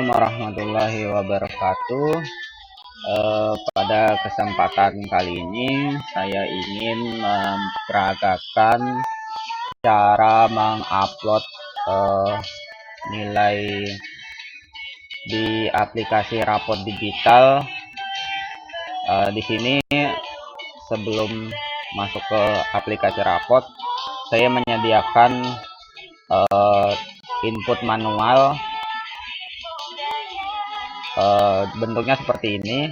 warahmatullahi wabarakatuh. Pada kesempatan kali ini saya ingin memperagakan cara mengupload nilai di aplikasi rapot digital. Di sini sebelum masuk ke aplikasi rapot, saya menyediakan input manual. Bentuknya seperti ini.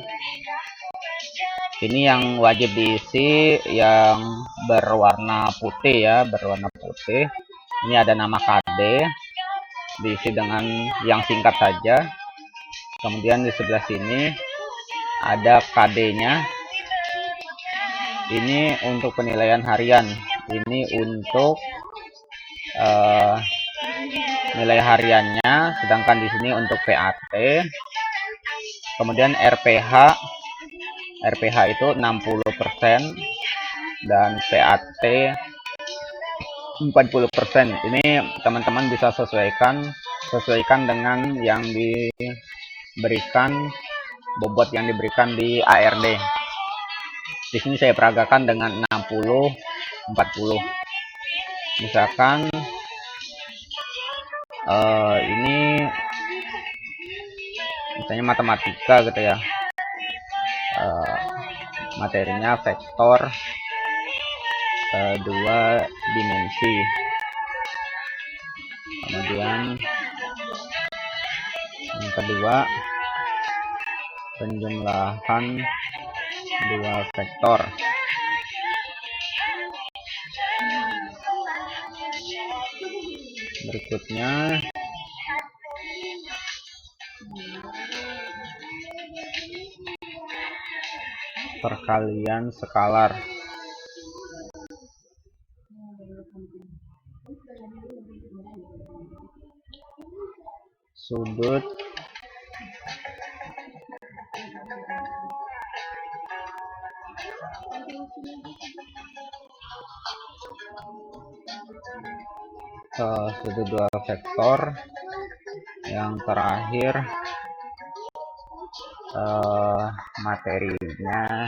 Ini yang wajib diisi yang berwarna putih ya, berwarna putih. Ini ada nama KD, diisi dengan yang singkat saja. Kemudian di sebelah sini ada KD-nya. Ini untuk penilaian harian. Ini untuk nilai hariannya, sedangkan di sini untuk PAT. Kemudian RPH itu 60% dan PAT 40%. Ini teman-teman bisa sesuaikan dengan yang diberikan, bobot yang diberikan di ARD. Di sini saya peragakan dengan 60-40. Misalkan ini misalnya matematika gitu ya, materinya vektor 2 dimensi. Kemudian yang kedua, penjumlahan 2 vektor. Berikutnya perkalian skalar. Sudut sudut 2 vektor. Yang terakhir materinya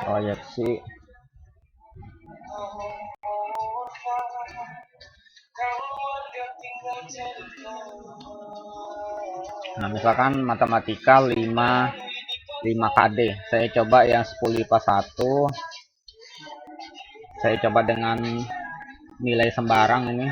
proyeksi. Nah, misalkan matematika 5 KD. Saya coba yang 10 IPA 1. Saya coba dengan nilai sembarang ini.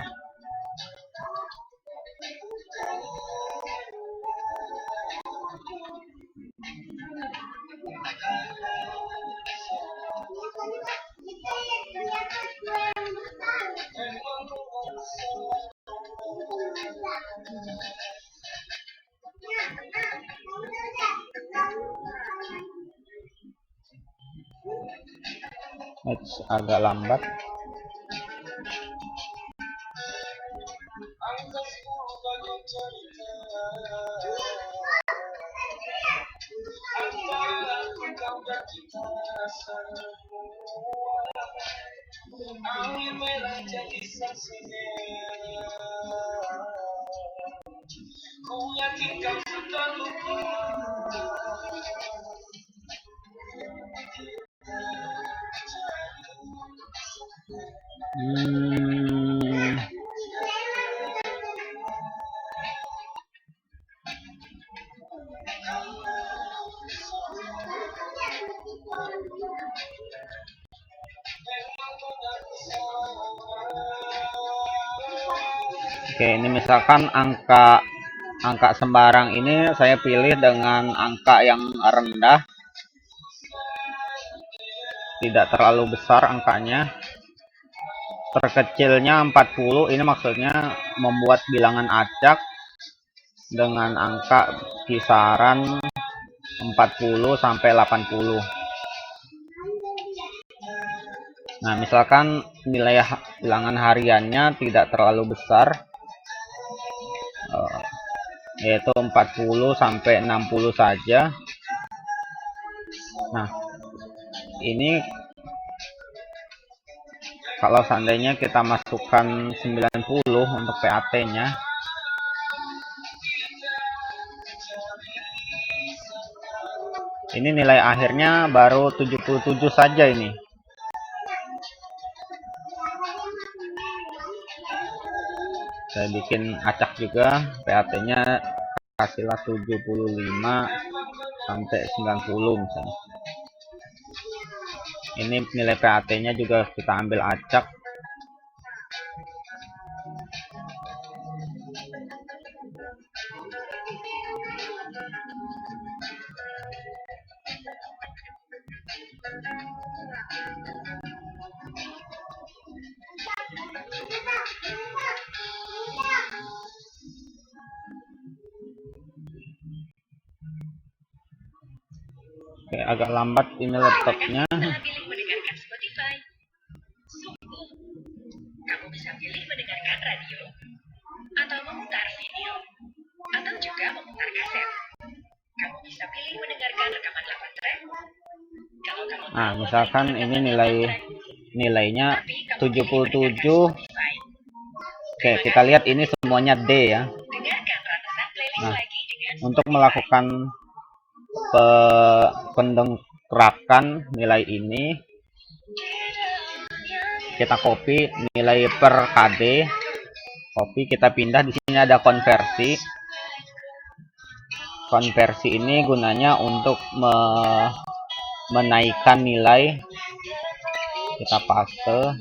Agak lambat. Oke, ini misalkan angka sembarang ini saya pilih dengan angka yang rendah, tidak terlalu besar angkanya. Terkecilnya 40, ini maksudnya membuat bilangan acak dengan angka kisaran 40 sampai 80. Nah, misalkan nilai bilangan hariannya tidak terlalu besar, yaitu 40 sampai 60 saja. Nah, ini kalau seandainya kita masukkan 90 untuk PAT-nya, ini nilai akhirnya baru 77 saja ini. Saya bikin acak juga, PAT-nya kasihlah 75 sampai 90 misalnya. Ini nilai PAT-nya juga kita ambil acak. Oke, agak lambat ini laptopnya. Kamu bisa pilih mendengarkan radio, atau memutar video, atau juga memutar kaset. Kamu bisa pilih mendengarkan rekaman 8 track. Kalau kamu Nah, misalkan ini nilainya 77. Oke, kita lihat ini semuanya D ya. Nah, untuk melakukan pendengkrakan nilai ini, kita copy nilai per KD, copy, kita pindah. Di sini ada konversi. Konversi ini gunanya untuk menaikkan nilai. Kita paste.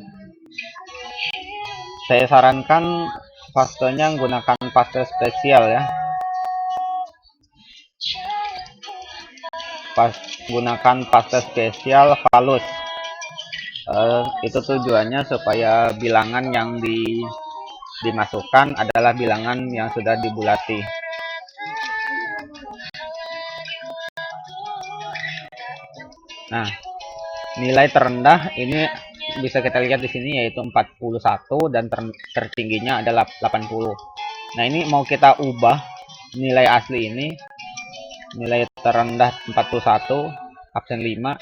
Saya sarankan pastenya menggunakan paste spesial ya. Gunakan paste spesial Valus. Itu tujuannya supaya bilangan yang dimasukkan adalah bilangan yang sudah dibulati. Nah, nilai terendah ini bisa kita lihat di sini yaitu 41 dan tertingginya adalah 80. Nah, ini mau kita ubah nilai asli ini. Nilai terendah 41, absen 5.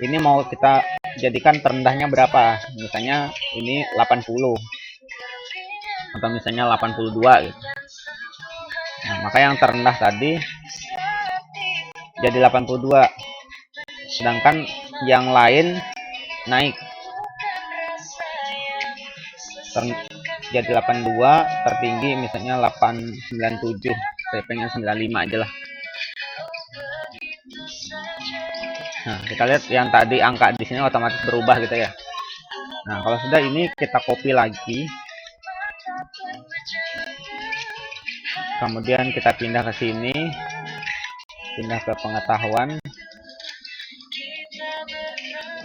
Ini mau kita jadikan terendahnya berapa? Misalnya ini 80. Atau misalnya 82 gitu. Nah, maka yang terendah tadi jadi 82. Sedangkan yang lain naik. Jadi 82, tertinggi misalnya 897. Saya pengen 95 aja lah. Nah, kita lihat yang tadi angka di sini otomatis berubah gitu ya. Nah, kalau sudah ini kita copy lagi. Kemudian kita pindah ke sini. Pindah ke pengetahuan.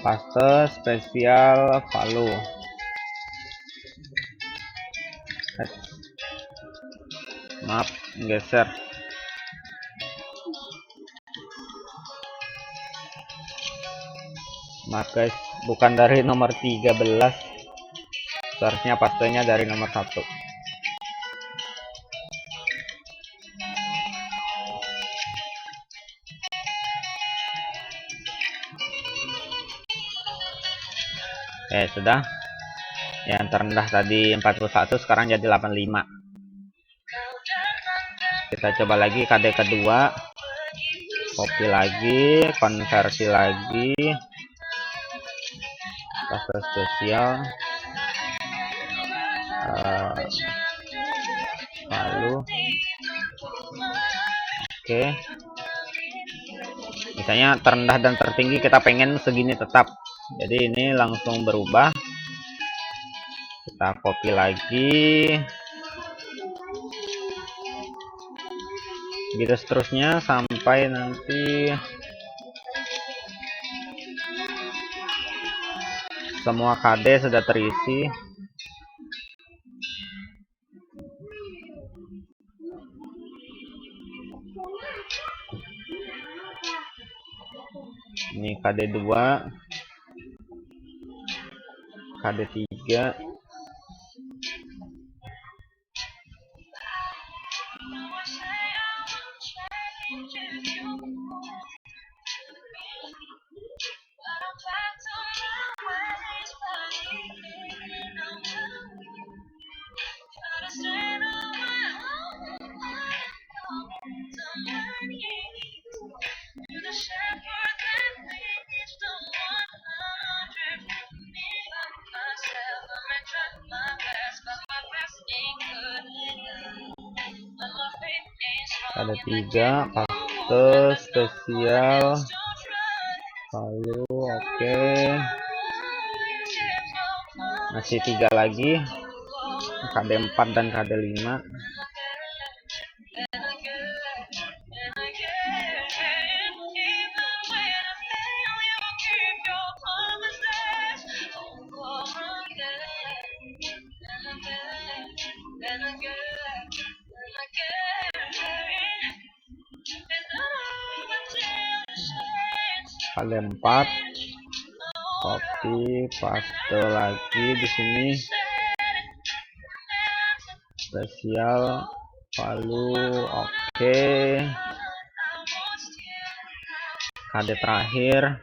Paste spesial Valu. Maaf, geser. Maaf guys, bukan dari nomor 13. Seharusnya pastenya dari nomor 1. Sudah. Yang terendah tadi 41, sekarang jadi 85. Kita coba lagi KD kedua. Copy lagi, konversi lagi. Paste spesial. Lalu oke. Misalnya terendah dan tertinggi kita pengen segini tetap. Jadi ini langsung berubah. Kita copy lagi. Gitu seterusnya sampai nanti semua KD sudah terisi. Ini KD 2, KD 3. Ada 3 paste spesial lalu oke. Masih 3 lagi, KD 4 dan KD 5. KD 4 copy paste lagi di sini spesial lalu oke. KD terakhir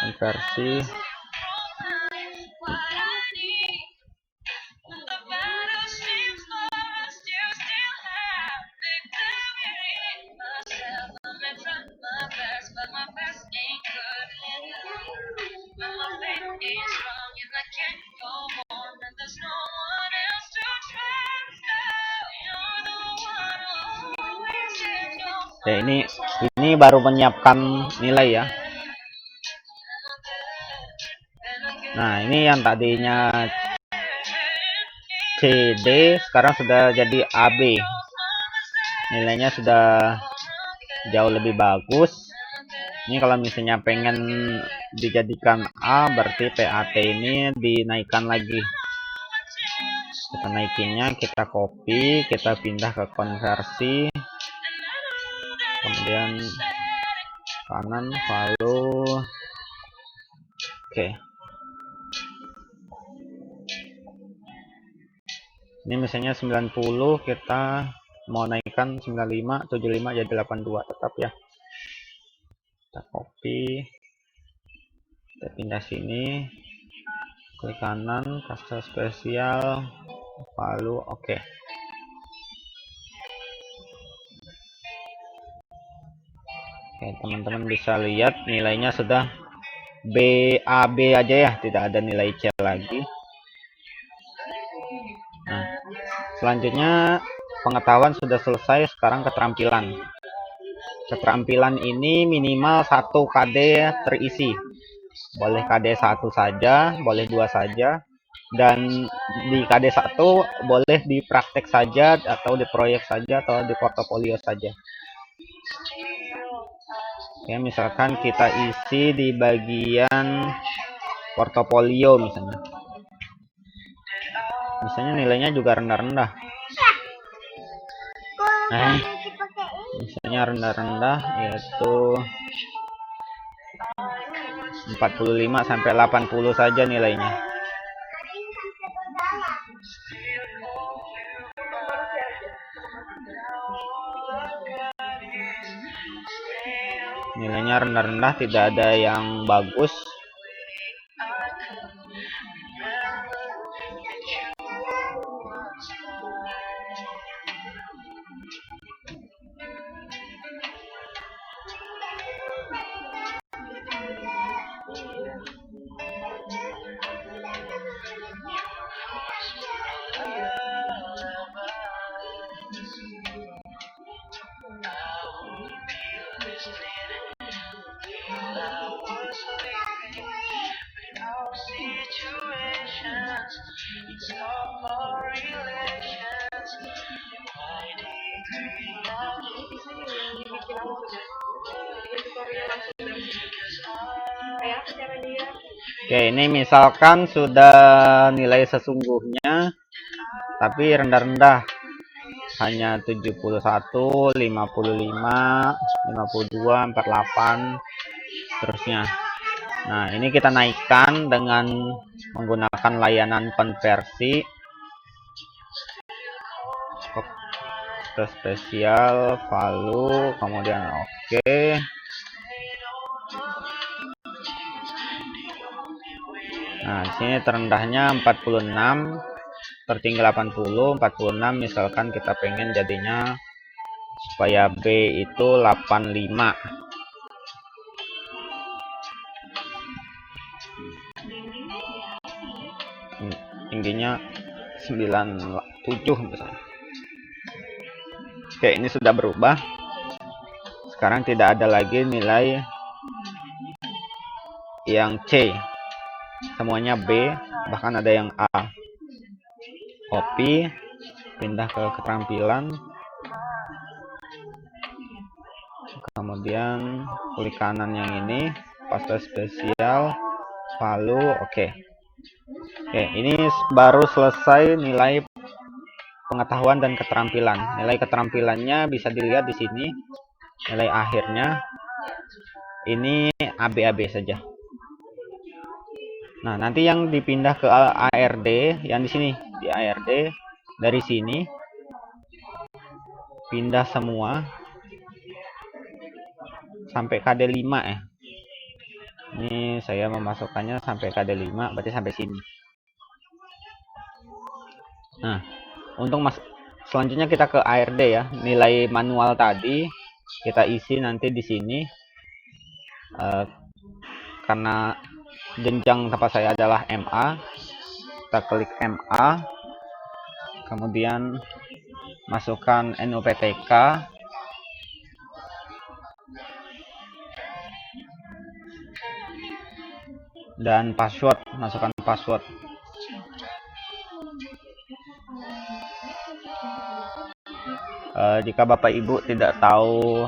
konversi ya. Ini baru menyiapkan nilai ya. Nah, ini yang tadinya CD sekarang sudah jadi AB. Nilainya sudah jauh lebih bagus. Ini kalau misalnya pengen dijadikan A, berarti PAT ini dinaikkan lagi. Kita naikinnya, kita copy, kita pindah ke konversi, kemudian kanan lalu oke. Ini misalnya 90, kita mau naikkan 95, 75 jadi 82 tetap ya. Kita copy, kita pindah sini, klik kanan, paste spesial, lalu oke. Oke, teman-teman bisa lihat nilainya sudah BAB aja ya, tidak ada nilai C lagi. Nah, selanjutnya pengetahuan sudah selesai, sekarang keterampilan. Keterampilan ini minimal 1 KD terisi. Boleh KD 1 saja, boleh 2 saja. Dan di KD 1 boleh di praktek saja, atau di proyek saja, atau di portofolio saja. Ya, misalkan kita isi di bagian portofolio misalnya. Misalnya nilainya juga rendah-rendah. Misalnya rendah-rendah yaitu 45 sampai 80 saja nilainya. Nilainya rendah-rendah, tidak ada yang bagus. Oke, ini misalkan sudah nilai sesungguhnya tapi rendah-rendah, hanya 71, 55, 52, 48 seterusnya. Nah, ini kita naikkan dengan menggunakan layanan konversi ke spesial, value, kemudian oke. Nah, di sini terendahnya 46, tertinggi 80, 46 misalkan kita pengen jadinya supaya B itu 85. tingginya 97 misalnya. Oke, ini sudah berubah. Sekarang tidak ada lagi nilai yang C, semuanya B, bahkan ada yang A. Copy, pindah ke keterampilan, kemudian klik kanan yang ini, paste spesial, lalu oke. Oke, ini baru selesai nilai pengetahuan dan keterampilan. Nilai keterampilannya bisa dilihat di sini. Nilai akhirnya ini AB-AB saja. Nah, nanti yang dipindah ke ARD, yang di sini di ARD, dari sini pindah semua sampai KD5 ya. Ini saya memasukkannya sampai KD5, berarti sampai sini. Nah, untuk selanjutnya kita ke ARD ya. Nilai manual tadi kita isi nanti di sini. Karena jenjang tempat saya adalah MA, kita klik MA, kemudian masukkan NUPTK, dan password, masukkan password. Jika Bapak Ibu tidak tahu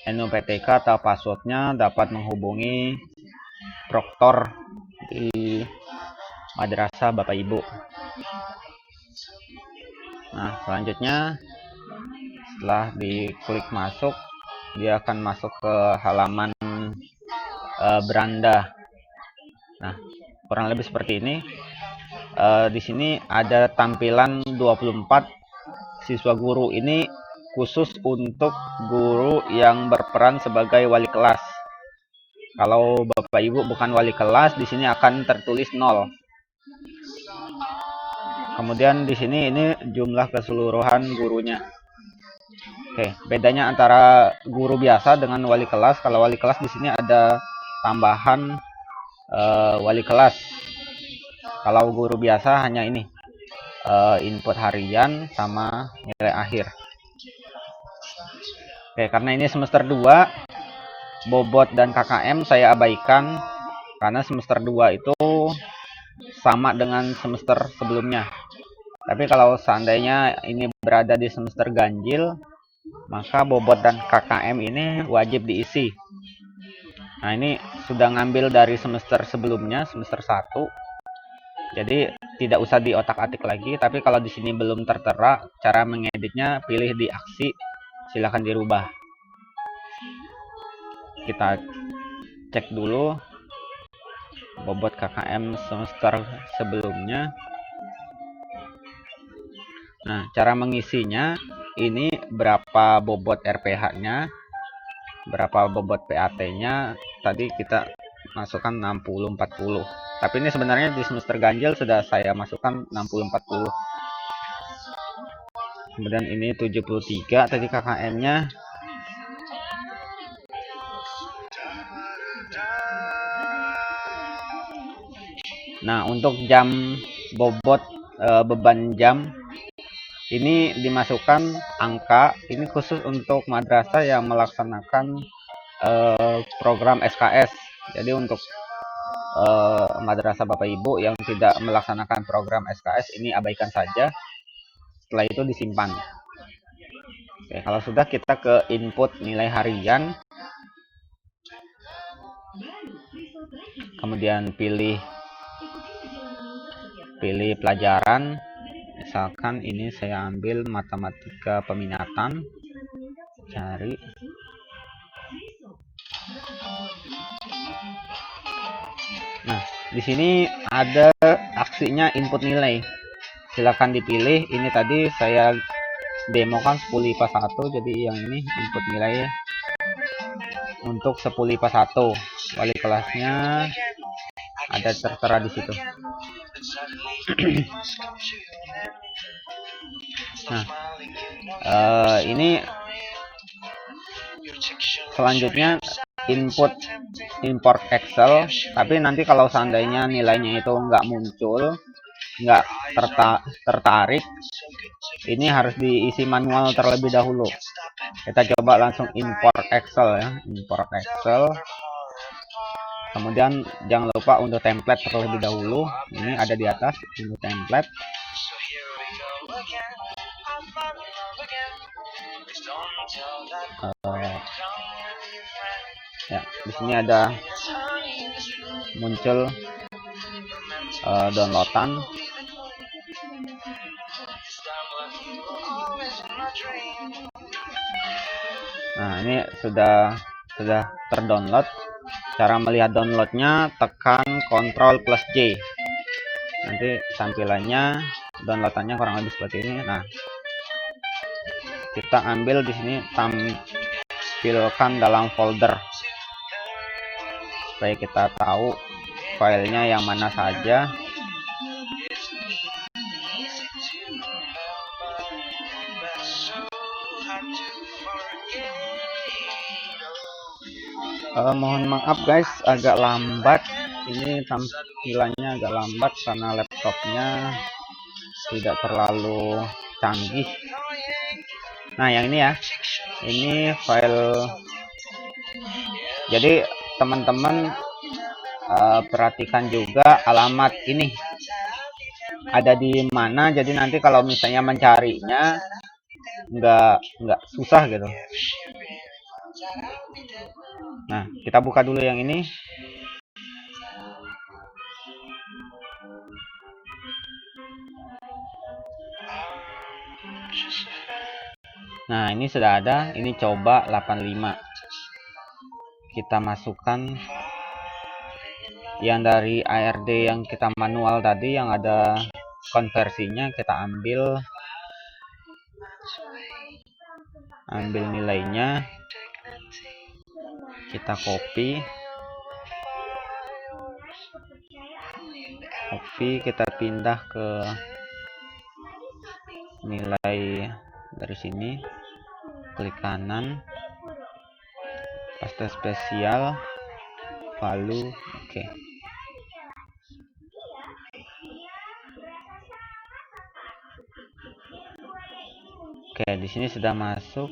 NUPTK atau passwordnya, dapat menghubungi proktor di madrasah Bapak Ibu. Nah, selanjutnya setelah diklik masuk, dia akan masuk ke halaman beranda. Nah, kurang lebih seperti ini. Di sini ada tampilan 24 siswa guru. Ini khusus untuk guru yang berperan sebagai wali kelas. Kalau Bapak Ibu bukan wali kelas, di sini akan tertulis 0. Kemudian di sini ini jumlah keseluruhan gurunya. Oke, bedanya antara guru biasa dengan wali kelas. Kalau wali kelas di sini ada tambahan wali kelas. Kalau guru biasa hanya ini input harian sama nilai akhir. Oke, karena ini semester 2, bobot dan KKM saya abaikan karena semester 2 itu sama dengan semester sebelumnya. Tapi kalau seandainya ini berada di semester ganjil, maka bobot dan KKM ini wajib diisi. Nah, ini sudah ngambil dari semester sebelumnya, semester 1. Jadi tidak usah diotak-atik lagi, tapi kalau di sini belum tertera cara mengeditnya, pilih di aksi, silahkan dirubah. Kita cek dulu bobot KKM semester sebelumnya. Nah, cara mengisinya ini berapa bobot RPH-nya, berapa bobot PAT-nya. Tadi kita masukkan 60-40. Tapi ini sebenarnya di semester ganjil sudah saya masukkan 60-40. Kemudian ini 73 tadi KKM-nya. Nah, untuk jam bobot beban jam ini dimasukkan angka. Ini khusus untuk madrasah yang melaksanakan program SKS. Jadi untuk madrasah Bapak Ibu yang tidak melaksanakan program SKS ini abaikan saja. Setelah itu disimpan. Oke, kalau sudah kita ke input nilai harian. Kemudian pilih pelajaran. Misalkan ini saya ambil matematika peminatan, cari. Nah, di sini ada aksinya input nilai. Silakan dipilih. Ini tadi saya demokan 10 IPA 1, jadi yang ini input nilai untuk 10 IPA 1. Wali kelasnya ada tertera di situ. Nah, ini selanjutnya input import Excel, tapi nanti kalau seandainya nilainya itu nggak muncul, nggak tertarik, ini harus diisi manual terlebih dahulu. Kita coba langsung import Excel ya, import Excel. Kemudian jangan lupa unduh template terlebih dahulu. Ini ada di atas, unduh template. Ya, di sini ada muncul downloadan. Nah, ini sudah terdownload. Cara melihat downloadnya, tekan Ctrl plus J. Nanti tampilannya downloadannya kurang lebih seperti ini. Nah, kita ambil di sini, tampilkan dalam folder supaya kita tahu filenya yang mana saja. Mohon maaf guys, agak lambat. Ini tampilannya agak lambat karena laptopnya tidak terlalu canggih. Nah, yang ini ya, ini file. Jadi teman-teman perhatikan juga alamat ini ada di mana. Jadi nanti kalau misalnya mencarinya nggak susah gitu. Nah, kita buka dulu yang ini. Nah, ini sudah ada. Ini coba 85. Kita masukkan yang dari ARD yang kita manual tadi, yang ada konversinya. Kita ambil nilainya, kita copy, kita pindah ke nilai dari sini, klik kanan, paste spesial, value, oke. Oke, di sini sudah masuk.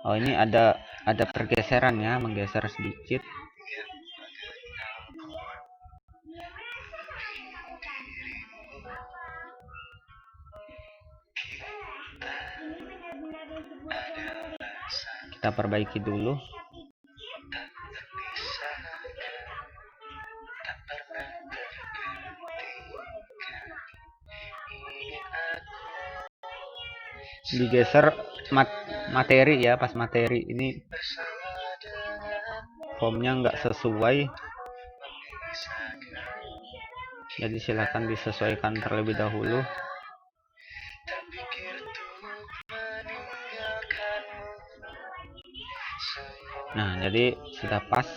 Oh, ini ada pergeseran ya, menggeser sedikit. Kita perbaiki dulu. Digeser materi ya, pas materi ini formnya nggak sesuai, jadi silakan disesuaikan terlebih dahulu. Nah, jadi sudah pas.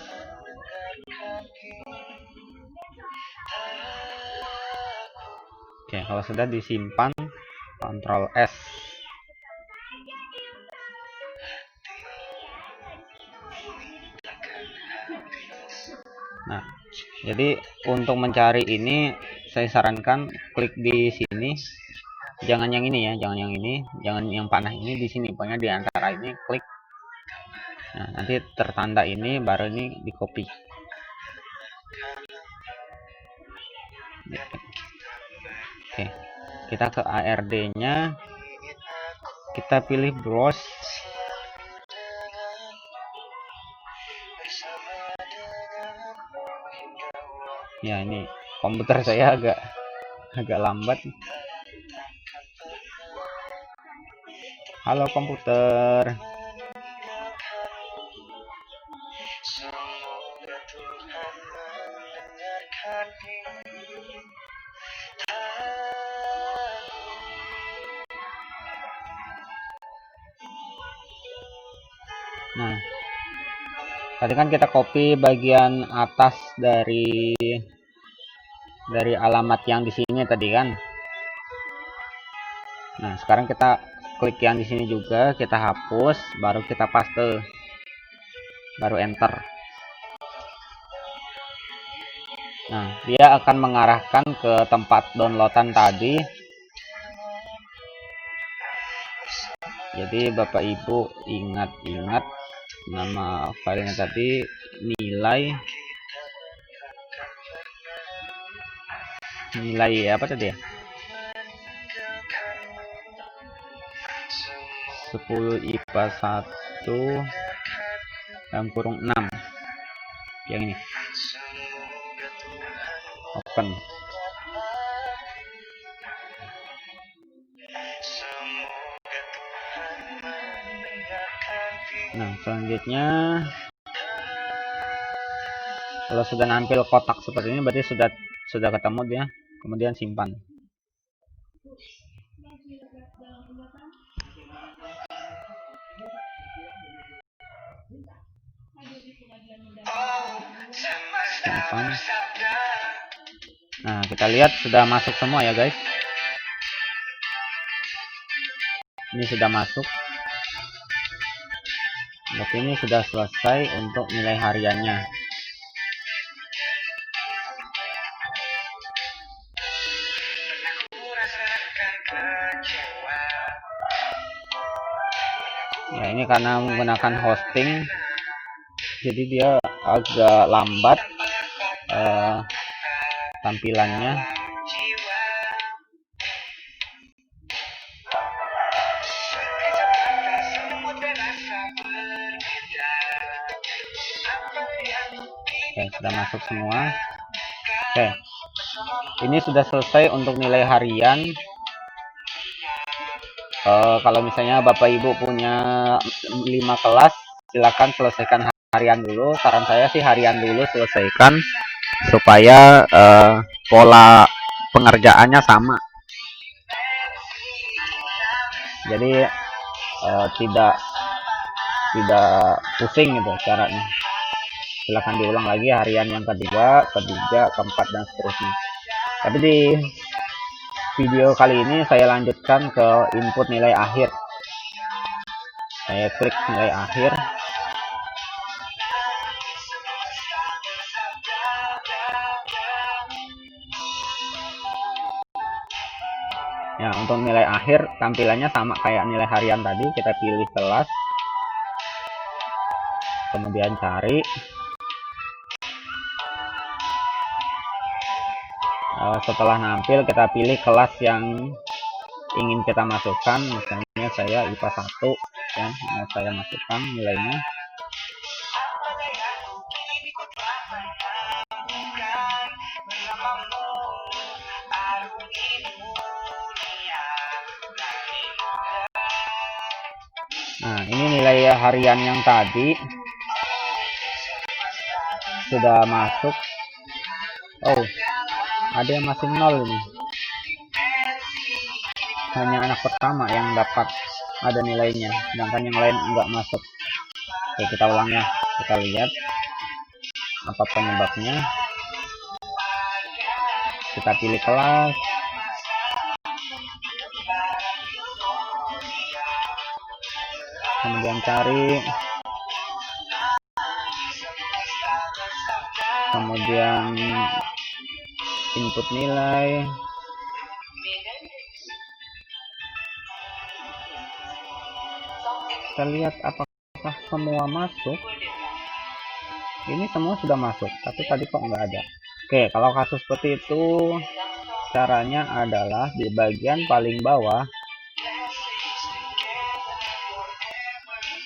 Oke, kalau sudah disimpan, Ctrl S. Nah, jadi untuk mencari ini saya sarankan klik di sini. Jangan yang ini ya, jangan yang panah ini, di sini pokoknya di antara ini klik. Nah, nanti tertanda ini, baru ini di copy. Oke, kita ke ARD-nya, kita pilih browse. Ya, ini komputer saya agak lambat. Halo komputer. Nah, tadi kan kita copy bagian atas dari alamat yang di sini tadi kan. Nah, sekarang kita klik yang di sini juga, kita hapus, baru kita paste, baru enter. Nah, dia akan mengarahkan ke tempat downloadan tadi. Jadi Bapak Ibu ingat-ingat nama filenya tadi, nilai apa tadi ya? 10 IPA 1 dalam kurung 6. Yang ini. Open. Nah, selanjutnya kalau sudah nampil kotak seperti ini berarti sudah ketemu dia. Kemudian simpan. Simpan. Nah, kita lihat sudah masuk semua ya, guys. Ini sudah masuk. Berarti ini sudah selesai untuk nilai hariannya. Ya, ini karena menggunakan hosting, jadi dia agak lambat tampilannya. Oke, sudah masuk semua. Oke, ini sudah selesai untuk nilai harian. Kalau misalnya Bapak Ibu punya 5 kelas, silakan selesaikan harian dulu. Saran saya sih harian dulu selesaikan supaya pola pengerjaannya sama. Jadi tidak pusing gitu caranya. Silahkan diulang lagi harian yang kedua, keempat, dan seterusnya. Tapi di video kali ini saya lanjutkan ke input nilai akhir. Saya klik nilai akhir. Ya, untuk nilai akhir tampilannya sama kayak nilai harian tadi. Kita pilih kelas, kemudian cari. Setelah nampil kita pilih kelas yang ingin kita masukkan. Misalnya saya IPA 1 ya, mau saya masukkan nilainya. Nah, ini nilai harian yang tadi sudah masuk. Oh, ada yang masih 0 ini. Hanya anak pertama yang dapat ada nilainya, sedangkan yang lain enggak masuk. Oke, kita ulang ya. Kita lihat apa penyebabnya. Kita pilih kelas. Kemudian cari. Kemudian input nilai. Kita lihat apakah semua masuk. Ini semua sudah masuk, tapi tadi kok nggak ada. Oke, kalau kasus seperti itu, caranya adalah di bagian paling bawah.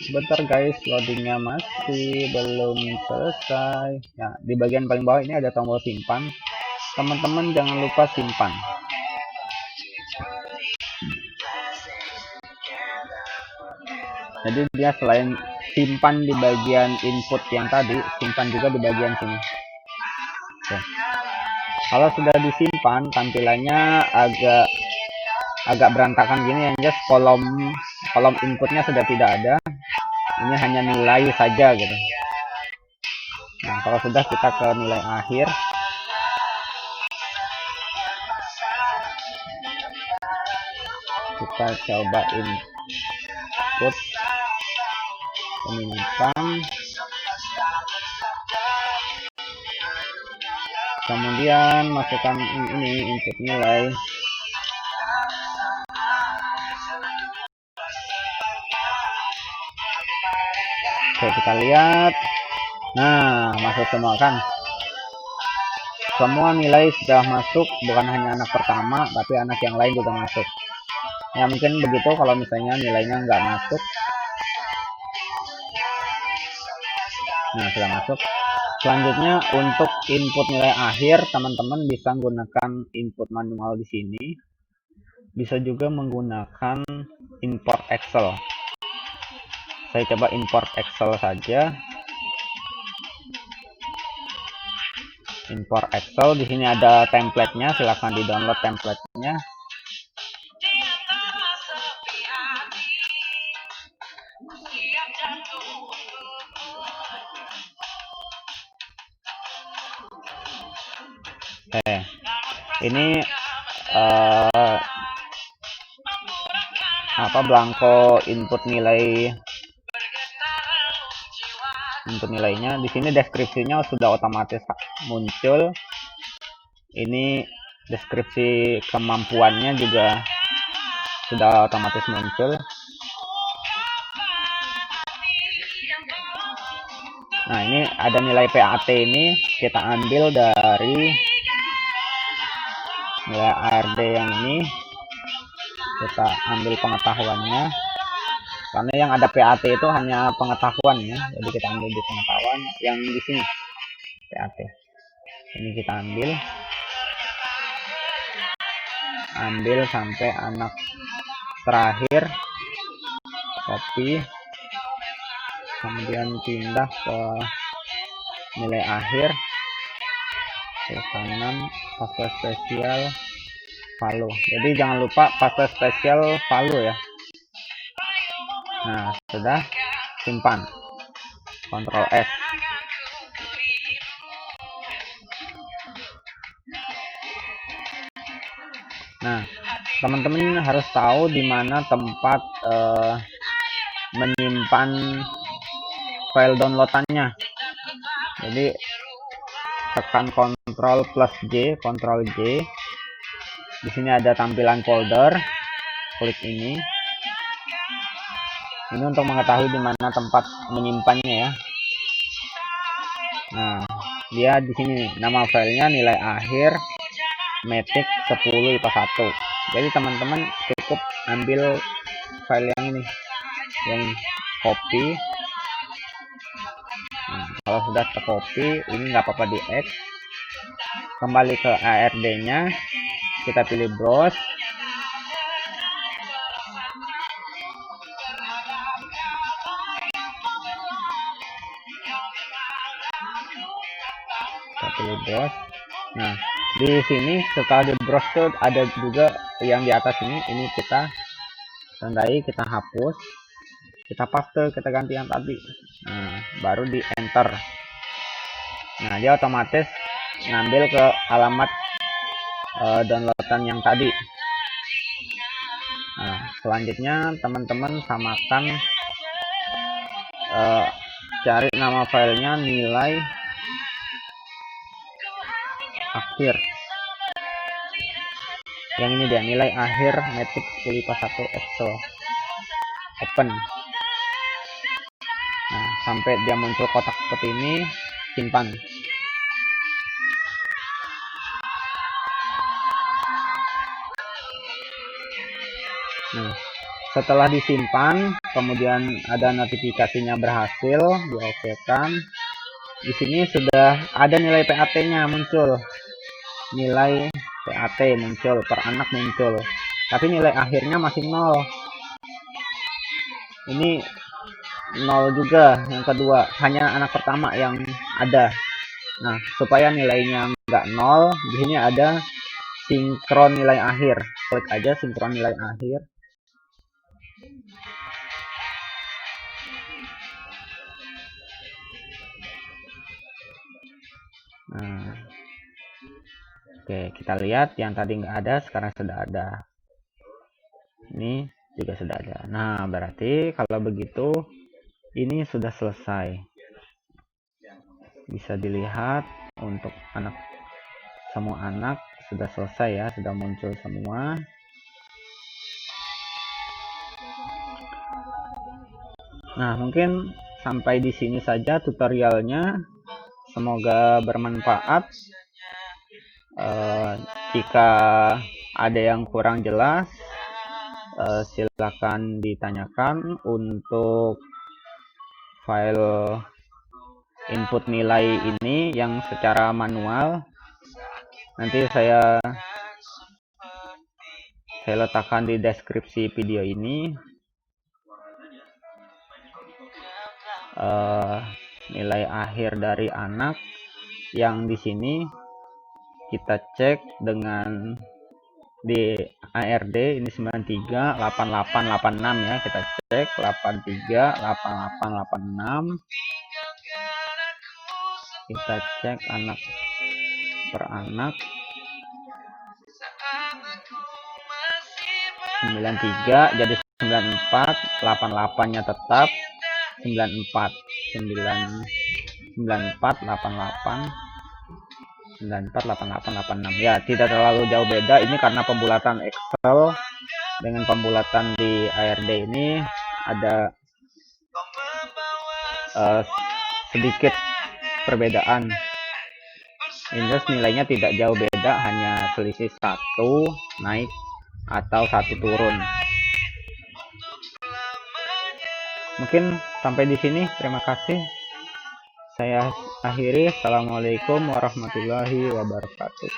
Sebentar guys, loadingnya masih belum selesai. Ya, di bagian paling bawah ini ada tombol simpan. Teman-teman jangan lupa simpan. Jadi dia selain simpan di bagian input yang tadi, simpan juga di bagian sini. Oke. Kalau sudah disimpan, tampilannya agak berantakan gini ya, just kolom inputnya sudah tidak ada. Ini hanya nilai saja gitu. Nah, kalau sudah kita ke nilai akhir. Kita kita coba input penyimpan, kemudian masukkan ini input nilai. Oke, kita lihat. Nah, masuk semua kan. Semua nilai sudah masuk, bukan hanya anak pertama, tapi anak yang lain juga masuk. Ya mungkin begitu kalau misalnya nilainya nggak masuk. Nah, sudah masuk. Selanjutnya untuk input nilai akhir, teman-teman bisa menggunakan input manual di sini. Bisa juga menggunakan import Excel. Saya coba import Excel saja. Import Excel, di sini ada template-nya, silahkan di-download template-nya. Ini blanko input nilainya. Di sini deskripsinya sudah otomatis muncul. Ini deskripsi kemampuannya juga sudah otomatis muncul. Nah, ini ada nilai PAT, ini kita ambil dari nilai ARD yang ini. Kita ambil pengetahuannya. Karena yang ada PAT itu hanya pengetahuan ya. Jadi kita ambil di pengetahuan yang di sini PAT. Ini kita ambil sampai anak terakhir, copy, kemudian pindah ke nilai akhir, ke kanan, paste spesial, value. Jadi jangan lupa paste spesial value ya. Nah, sudah, simpan, Ctrl S. Nah, teman-teman harus tahu di mana tempat menyimpan file downloadannya. Jadi tekan Ctrl plus J, Ctrl J. Di sini ada tampilan folder. Klik ini. Ini untuk mengetahui di mana tempat menyimpannya ya. Nah, dia di sini nama filenya nilai akhir matic 10 IPA 1. Jadi teman-teman cukup ambil file yang ini, yang copy. Nah, kalau sudah tercopy, ini nggak apa-apa di X. Kembali ke ARD-nya, kita pilih browse. Kita pilih browse. Nah, di sini setelah di browse tuh ada juga yang di atas ini kita tandai, kita hapus, kita paste, kita ganti yang tadi. Nah, baru di enter. Nah, dia otomatis ngambil ke alamat downloadan yang tadi. Nah, selanjutnya teman-teman samakan, cari nama filenya nilai akhir. Yang ini dia, nilai akhir matic 10 IPA 1 Excel. Open. Nah, sampai dia muncul kotak seperti ini, simpan. Nah, setelah disimpan, kemudian ada notifikasinya berhasil, diokekan. Di sini sudah ada nilai PAT-nya muncul. Nilai PAT muncul, per anak muncul. Tapi nilai akhirnya masih 0. Ini 0 juga yang kedua, hanya anak pertama yang ada. Nah, supaya nilainya nggak 0, di sini ada sinkron nilai akhir. Klik aja sinkron nilai akhir. Nah, oke, kita lihat yang tadi nggak ada, sekarang sudah ada. Ini juga sudah ada. Nah, berarti kalau begitu ini sudah selesai. Bisa dilihat untuk semua anak sudah selesai ya, sudah muncul semua. Nah, mungkin sampai di sini saja tutorialnya. Semoga bermanfaat. Jika ada yang kurang jelas, silakan ditanyakan. Untuk file input nilai ini yang secara manual, nanti saya letakkan di deskripsi video ini. Nilai akhir dari anak yang di sini kita cek dengan di ARD ini 938886 ya, kita cek 838886. Kita cek anak per anak 93 jadi 94, 88 nya tetap 94 948886 ya, tidak terlalu jauh beda. Ini karena pembulatan Excel dengan pembulatan di ARD ini ada sedikit perbedaan. Indes nilainya tidak jauh beda, hanya selisih 1 naik atau 1 turun. Mungkin sampai di sini. Terima kasih. Saya akhiri. Assalamualaikum warahmatullahi wabarakatuh.